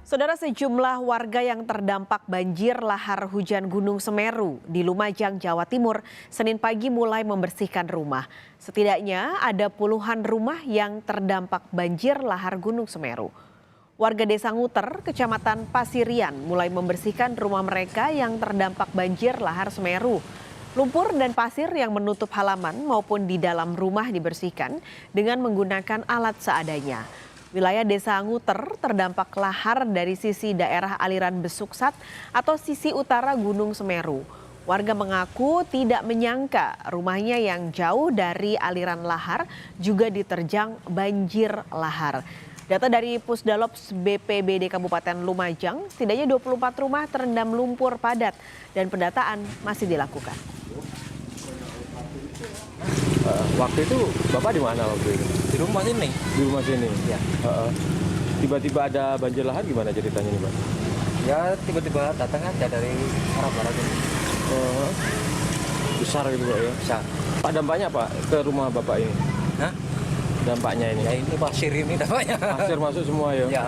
Saudara, sejumlah warga yang terdampak banjir lahar hujan Gunung Semeru di Lumajang, Jawa Timur, Senin pagi mulai membersihkan rumah. Setidaknya ada puluhan rumah yang terdampak banjir lahar Gunung Semeru. Warga Desa Nguter, Kecamatan Pasirian, mulai membersihkan rumah mereka yang terdampak banjir lahar Semeru. Lumpur dan pasir yang menutup halaman maupun di dalam rumah dibersihkan dengan menggunakan alat seadanya. Wilayah Desa Nguter terdampak lahar dari sisi daerah aliran Besuksat atau sisi utara Gunung Semeru. Warga mengaku tidak menyangka rumahnya yang jauh dari aliran lahar juga diterjang banjir lahar. Data dari Pusdalops BPBD Kabupaten Lumajang, setidaknya 24 rumah terendam lumpur padat dan pendataan masih dilakukan. Waktu itu Bapak di mana waktu itu? Di rumah sini. Di rumah sini? Ya. Tiba-tiba ada banjir lahar gimana ceritanya nih Pak? Ya tiba-tiba datang aja dari arah barat ini. Besar gitu Pak ya? Bisa. Pak, dampaknya Pak ke rumah Bapak ini? Hah? Dampaknya ini? Ya ini pasir ini namanya. Pasir masuk semua ya? Ya.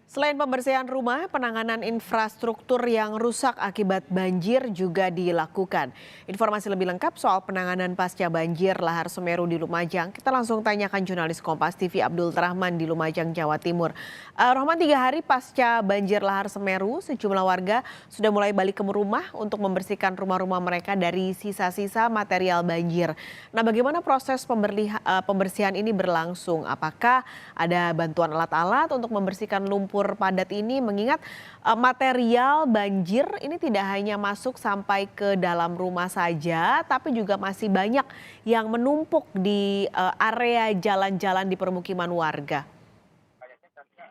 Selain pembersihan rumah, penanganan infrastruktur yang rusak akibat banjir juga dilakukan. Informasi lebih lengkap soal penanganan pasca banjir lahar Semeru di Lumajang, kita langsung tanyakan jurnalis Kompas TV Abdul Rahman di Lumajang, Jawa Timur. Rahman, 3 hari pasca banjir lahar Semeru, sejumlah warga sudah mulai balik ke rumah untuk membersihkan rumah-rumah mereka dari sisa-sisa material banjir. Nah, bagaimana proses pembersihan ini berlangsung? Apakah ada bantuan alat-alat untuk membersihkan lumpur padat ini, mengingat material banjir ini tidak hanya masuk sampai ke dalam rumah saja, tapi juga masih banyak yang menumpuk di area jalan-jalan di permukiman warga.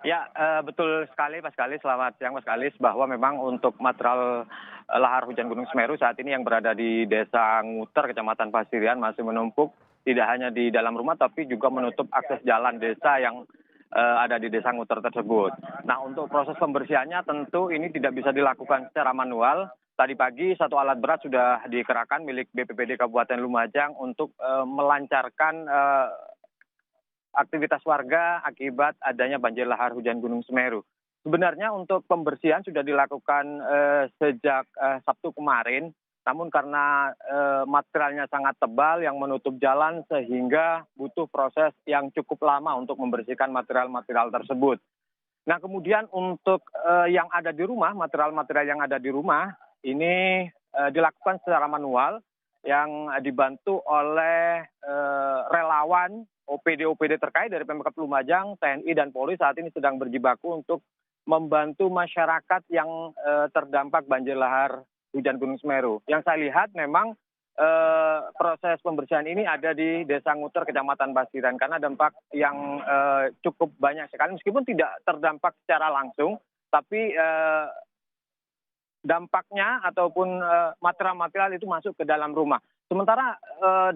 Ya, betul sekali Pak Skalis, selamat siang Pak Skalis, bahwa memang untuk material lahar hujan Gunung Semeru saat ini yang berada di Desa Nguter, Kecamatan Pasirian masih menumpuk, tidak hanya di dalam rumah tapi juga menutup akses jalan desa yang ada di Desa Nguter tersebut. Nah, untuk proses pembersihannya tentu ini tidak bisa dilakukan secara manual. Tadi pagi satu alat berat sudah dikerahkan milik BPBD Kabupaten Lumajang untuk melancarkan aktivitas warga akibat adanya banjir lahar hujan Gunung Semeru. Sebenarnya untuk pembersihan sudah dilakukan sejak Sabtu kemarin. Namun karena materialnya sangat tebal yang menutup jalan sehingga butuh proses yang cukup lama untuk membersihkan material-material tersebut. Nah, kemudian untuk yang ada di rumah, material-material yang ada di rumah ini dilakukan secara manual yang dibantu oleh relawan OPD terkait dari Pemkab Lumajang, TNI dan Polri saat ini sedang berjibaku untuk membantu masyarakat yang terdampak banjir lahar hujan Gunung Semeru. Yang saya lihat memang proses pembersihan ini ada di Desa Nguter, Kecamatan Pasirian, karena dampak yang cukup banyak sekali, meskipun tidak terdampak secara langsung, tapi dampaknya ataupun material-material itu masuk ke dalam rumah. Sementara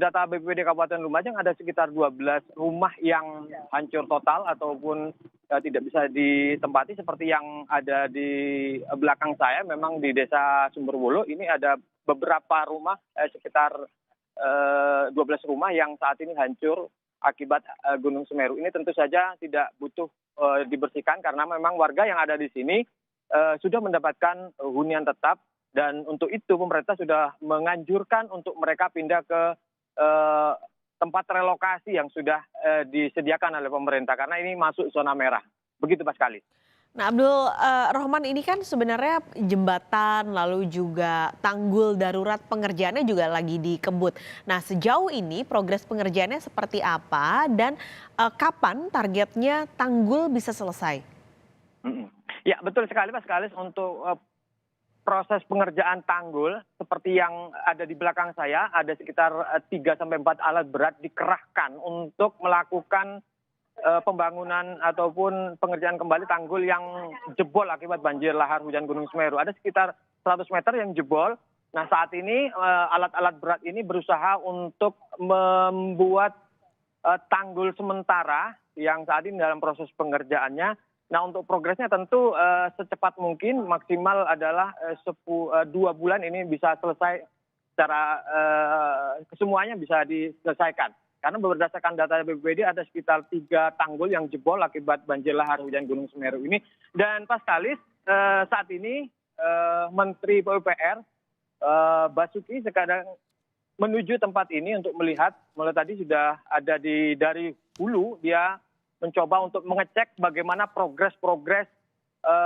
data BPBD Kabupaten Lumajang ada sekitar 12 rumah yang hancur total ataupun tidak bisa ditempati seperti yang ada di belakang saya. Memang di Desa Sumberwulu ini ada beberapa rumah sekitar 12 rumah yang saat ini hancur akibat Gunung Semeru. Ini tentu saja tidak butuh dibersihkan karena memang warga yang ada di sini sudah mendapatkan hunian tetap. Dan untuk itu pemerintah sudah menganjurkan untuk mereka pindah ke tempat relokasi yang sudah disediakan oleh pemerintah karena ini masuk zona merah. Begitu Pak Skalis. Nah, Abdul Rahman, ini kan sebenarnya jembatan lalu juga tanggul darurat pengerjaannya juga lagi dikebut. Nah, sejauh ini progres pengerjaannya seperti apa dan kapan targetnya tanggul bisa selesai? Ya, betul sekali Pak Skalis, untuk proses pengerjaan tanggul seperti yang ada di belakang saya, ada sekitar 3-4 alat berat dikerahkan untuk melakukan pembangunan ataupun pengerjaan kembali tanggul yang jebol akibat banjir lahar hujan Gunung Semeru. Ada sekitar 100 meter yang jebol. Nah, saat ini alat-alat berat ini berusaha untuk membuat tanggul sementara yang saat ini dalam proses pengerjaannya. Nah, untuk progresnya tentu secepat mungkin, maksimal adalah 2 bulan ini bisa selesai secara kesemuanya bisa diselesaikan. Karena berdasarkan data BPBD ada sekitar 3 tanggul yang jebol akibat banjir lahar hujan Gunung Semeru ini. Dan Paskalis, saat ini Menteri PUPR Basuki sekarang menuju tempat ini untuk melihat. Mulai tadi sudah ada dari hulu, dia mencoba untuk mengecek bagaimana progres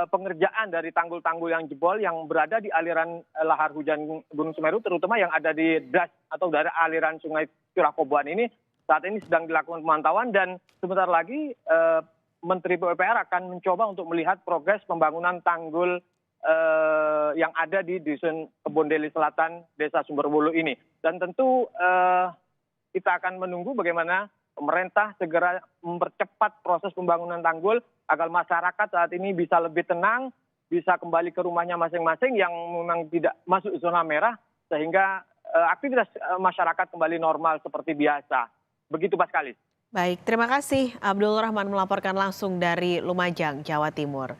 pengerjaan dari tanggul-tanggul yang jebol yang berada di aliran lahar hujan Gunung Semeru, terutama yang ada di das atau dari aliran Sungai Curah Koboan ini. Saat ini sedang dilakukan pemantauan dan sebentar lagi Menteri PUPR akan mencoba untuk melihat progres pembangunan tanggul yang ada di Dusun Kebondeli Selatan, Desa Sumberwulu ini. Dan tentu kita akan menunggu bagaimana pemerintah segera mempercepat proses pembangunan tanggul agar masyarakat saat ini bisa lebih tenang, bisa kembali ke rumahnya masing-masing yang memang tidak masuk zona merah, sehingga aktivitas masyarakat kembali normal seperti biasa. Begitu, Paskalis. Baik, terima kasih Abdul Rahman melaporkan langsung dari Lumajang, Jawa Timur.